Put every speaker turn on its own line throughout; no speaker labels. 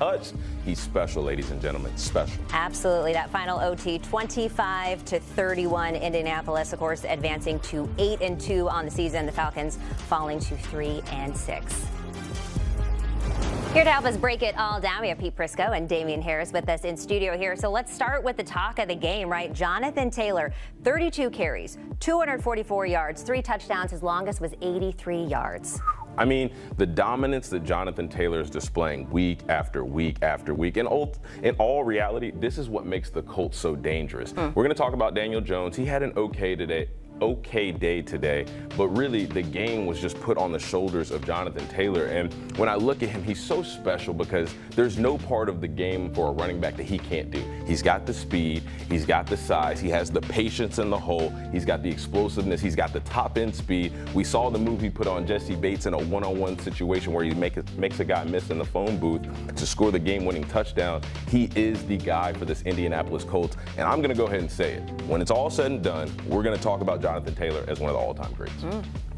touched. He's special, ladies and gentlemen, special.
Absolutely. That final OT, 25-31, Indianapolis, of course, advancing to 8-2 on the season. The Falcons falling to 3-6. Here to help us break it all down, we have Pete Prisco and Damian Harris with us in studio here. So let's start with the talk of the game, right? Jonathan Taylor, 32 carries, 244 yards, 3 touchdowns. His longest was 83 yards.
I mean, the dominance that Jonathan Taylor is displaying week after week after week. In all reality, this is what makes the Colts so dangerous. We're going to talk about Daniel Jones. He had an okay day today, but really the game was just put on the shoulders of Jonathan Taylor. And when I look at him, he's so special because there's no part of the game for a running back that he can't do. He's got the speed, he's got the size, he has the patience in the hole, he's got the explosiveness, he's got the top end speed. We saw the move he put on Jesse Bates in a one-on-one situation where he makes a guy miss in the phone booth to score the game-winning touchdown. He is the guy for this Indianapolis Colts, and I'm gonna go ahead and say it. When it's all said and done, we're gonna talk about Jonathan Taylor as one of the all-time greats.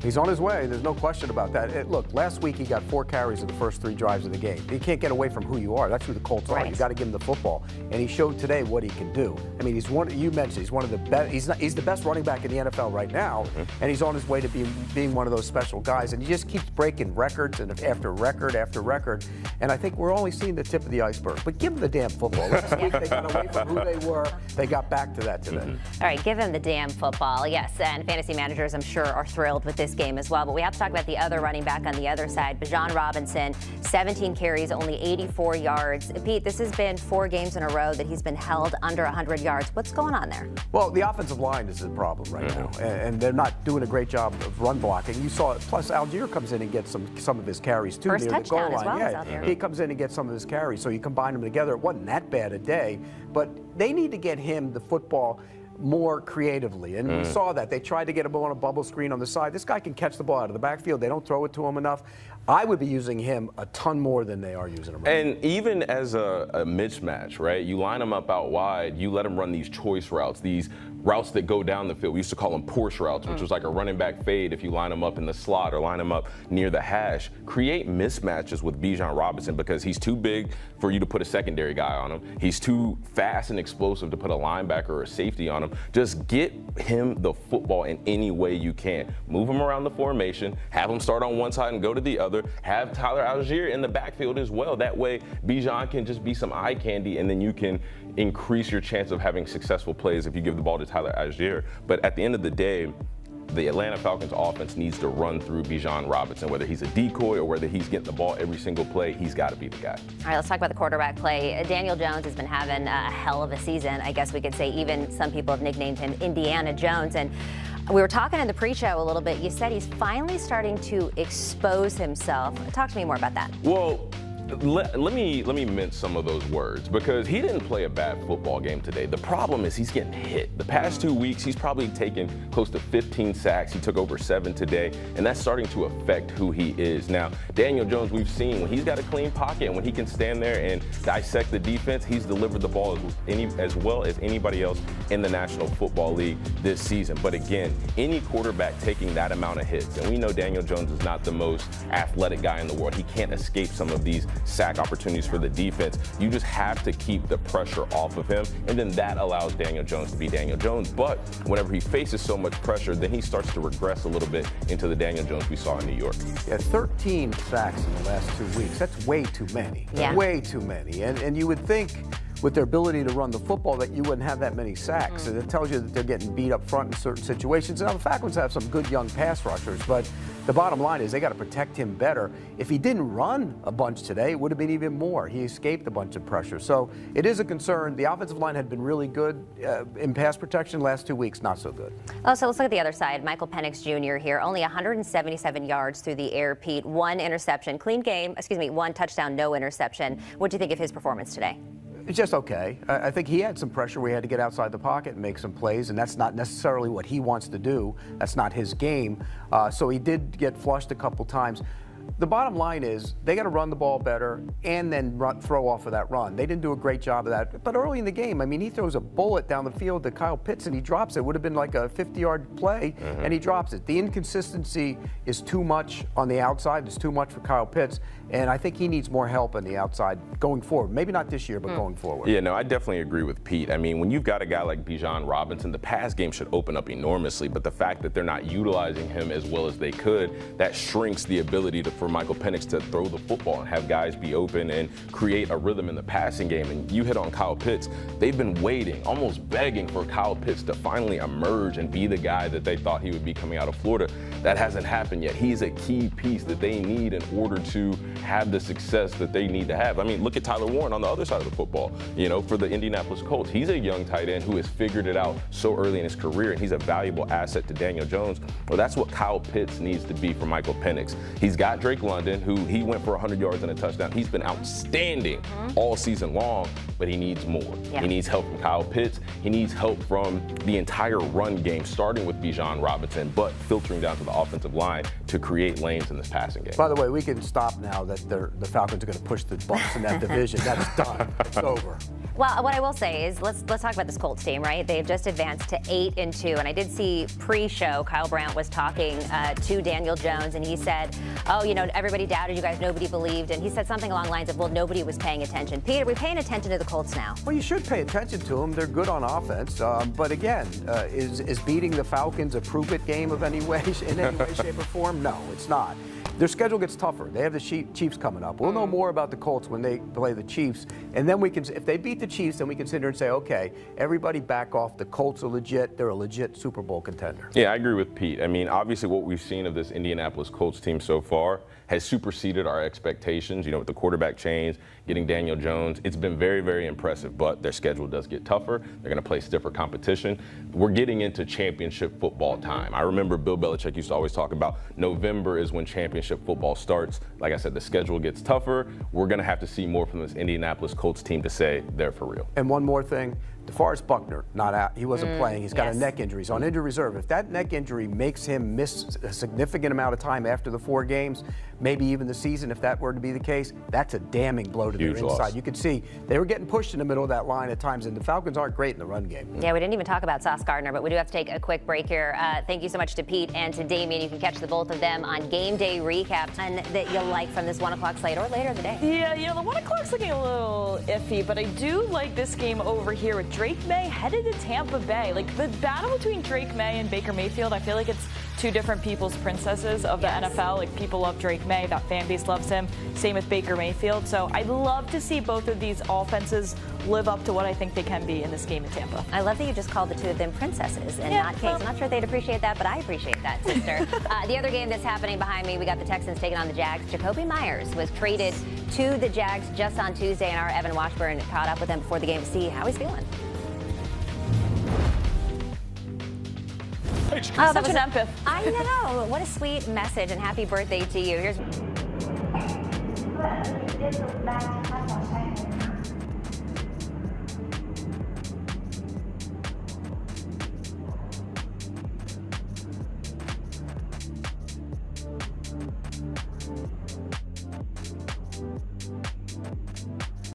He's on his way. There's no question about that. Look, last week he got 4 carries in the first 3 drives of the game. You can't get away from who you are. That's who the Colts are. You got to give him the football, and he showed today what he can do. I mean, he's one. You mentioned he's one of the best. He's the best running back in the NFL right now, and he's on his way to being one of those special guys. And he just keeps breaking records and after record after record. And I think we're only seeing the tip of the iceberg. But give him the damn football. Last week they got away from who they were. They got back to that today.
All right, give him the damn football. Yes, and fantasy managers, I'm sure, are thrilled with this game as well. But we have to talk about the other running back on the other side, Bijan Robinson, 17 carries, only 84 yards. Pete, this has been 4 games in a row that he's been held under 100 yards. What's going on there?
Well, the offensive line is the problem right now, and they're not doing a great job of run blocking. You saw it. Plus, Algier comes in and gets some of his carries too
First
near the goal line.
As well
He comes in and gets some of his carries, so you combine them together. It wasn't that bad a day, but they need to get him the football more creatively, and we saw that. They tried to get him on a bubble screen on the side. This guy can catch the ball out of the backfield. They don't throw it to him enough. I would be using him a ton more than they are using him right now.
And even as a mismatch, right? You line him up out wide, you let him run these choice routes, these routes that go down the field. We used to call them Porsche routes, which was like a running back fade if you line him up in the slot or line him up near the hash. Create mismatches with Bijan Robinson because he's too big for you to put a secondary guy on him. He's too fast and explosive to put a linebacker or a safety on him. Just get him the football in any way you can. Move him around the formation, have him start on one side and go to the other, have Tyler Algier in the backfield as well. That way Bijan can just be some eye candy, and then you can increase your chance of having successful plays if you give the ball to Tyler Algier. But at the end of the day, the Atlanta Falcons offense needs to run through Bijan Robinson. Whether he's a decoy or whether he's getting the ball every single play, he's got to be the guy.
All right, let's talk about the quarterback play. Daniel Jones has been having a hell of a season. I guess we could say even some people have nicknamed him Indiana Jones. And we were talking in the pre-show a little bit. You said he's finally starting to expose himself. Talk to me more about that.
Well, let me mince some of those words because he didn't play a bad football game today. The problem is he's getting hit. The past 2 weeks, he's probably taken close to 15 sacks. He took over 7 today, and that's starting to affect who he is. Now, Daniel Jones, we've seen when he's got a clean pocket and when he can stand there and dissect the defense, he's delivered the ball as well as anybody else in the National Football League this season. But again, any quarterback taking that amount of hits, and we know Daniel Jones is not the most athletic guy in the world. He can't escape some of these sack opportunities for the defense. You just have to keep the pressure off of him, and then that allows Daniel Jones to be Daniel Jones. But whenever he faces so much pressure, then he starts to regress a little bit into the Daniel Jones we saw in New York.
Yeah, 13 sacks in the last 2 weeks. That's way too many.
Yeah.
Way too many. And you would think with their ability to run the football that you wouldn't have that many sacks. And it tells you that they're getting beat up front in certain situations. Now, the Falcons have some good young pass rushers, but the bottom line is they got to protect him better. If he didn't run a bunch today, it would have been even more. He escaped a bunch of pressure. So it is a concern. The offensive line had been really good in pass protection. Last 2 weeks, not so good.
Oh, so let's look at the other side. Michael Penix Jr. here, only 177 yards through the air, Pete. 1 interception. Clean game. 1 touchdown, no interception. What do you think of his performance today?
It's just okay. I think he had some pressure where he had to get outside the pocket and make some plays, and that's not necessarily what he wants to do. That's not his game. So he did get flushed a couple times. the bottom line is they got to run the ball better and then throw off of that run. They didn't do a great job of that. But early in the game, I mean, he throws a bullet down the field to Kyle Pitts and he drops it. It would have been like a 50-yard play, and he drops it. The inconsistency is too much on the outside. It's too much for Kyle Pitts, and I think he needs more help on the outside going forward. Maybe not this year, but going forward.
Yeah, no, I definitely agree with Pete. I mean, when you've got a guy like Bijan Robinson, the pass game should open up enormously, but the fact that they're not utilizing him as well as they could, that shrinks the ability for Michael Penix to throw the football and have guys be open and create a rhythm in the passing game. And you hit on Kyle Pitts. They've been waiting, almost begging for Kyle Pitts to finally emerge and be the guy that they thought he would be coming out of Florida. That hasn't happened yet. He's a key piece that they need in order to have the success that they need to have. I mean, look at Tyler Warren on the other side of the football, you know, for the Indianapolis Colts. He's a young tight end who has figured it out so early in his career, and he's a valuable asset to Daniel Jones. Well, that's what Kyle Pitts needs to be for Michael Penix. He's got Drake London, who he went for 100 yards and a touchdown. He's been outstanding all season long, but he needs more. Yeah. He needs help from Kyle Pitts. He needs help from the entire run game, starting with Bijan Robinson, but filtering down to the offensive line to create lanes in this passing game.
By the way, we can stop now that the Falcons are going to push the Bucs in that division. That's done. It's over.
Well, what I will say is let's talk about this Colts team, right? They've just advanced to 8-2, and I did see pre-show Kyle Brandt was talking to Daniel Jones, and he said, "Oh, you know, everybody doubted you guys, nobody believed," and he said something along the lines of, "Well, nobody was paying attention." Pete, are we paying attention to the Colts now?
Well, you should pay attention to them. They're good on offense, but again, is beating the Falcons a prove-it game of any way, in any way, shape, or form? No, it's not. Their schedule gets tougher. They have the Chiefs coming up. We'll know more about the Colts when they play the Chiefs, and then we can, if they beat the Chiefs, then we can sit here and say, okay, everybody back off. The Colts are legit. They're a legit Super Bowl contender.
Yeah, I agree with Pete. I mean, obviously what we've seen of this Indianapolis Colts team so far has superseded our expectations. You know, with the quarterback change, getting Daniel Jones, it's been very, very impressive, but their schedule does get tougher. They're going to play stiffer competition. We're getting into championship football time. I remember Bill Belichick used to always talk about November is when championship football starts. Like I said, the schedule gets tougher. We're going to have to see more from this Indianapolis Colts team to say they're for real.
And one more thing. DeForest Buckner, not out. He wasn't playing. He's got a neck injury. He's on injury reserve. If that neck injury makes him miss a significant amount of time after the 4 games, maybe even the season, if that were to be the case, that's a damning blow to their inside.
Loss.
You could see they were getting pushed in the middle of that line at times, and the Falcons aren't great in the run game.
Yeah, we didn't even talk about Sauce Gardner, but we do have to take a quick break here. Thank you so much to Pete and to Damien. You can catch the both of them on Game Day Recap and that you'll like from this 1 o'clock slate or later in the day.
Yeah, you know, the 1 o'clock's looking a little iffy, but I do like this game over here with Drake May headed to Tampa Bay. Like, the battle between Drake May and Baker Mayfield, I feel like it's two different people's princesses of the NFL. Like, people love Drake May, that fan base loves him. Same with Baker Mayfield. So I'd love to see both of these offenses live up to what I think they can be in this game in Tampa.
I love that you just called the two of them princesses and not kings. I'm not sure they'd appreciate that, but I appreciate that, sister. The other game that's happening behind me, we got the Texans taking on the Jags. Jacoby Myers was traded to the Jags just on Tuesday, and our Evan Washburn caught up with him before the game to see how he's feeling.
Oh, such an empath.
I know. What a sweet message, and happy birthday to you. Here's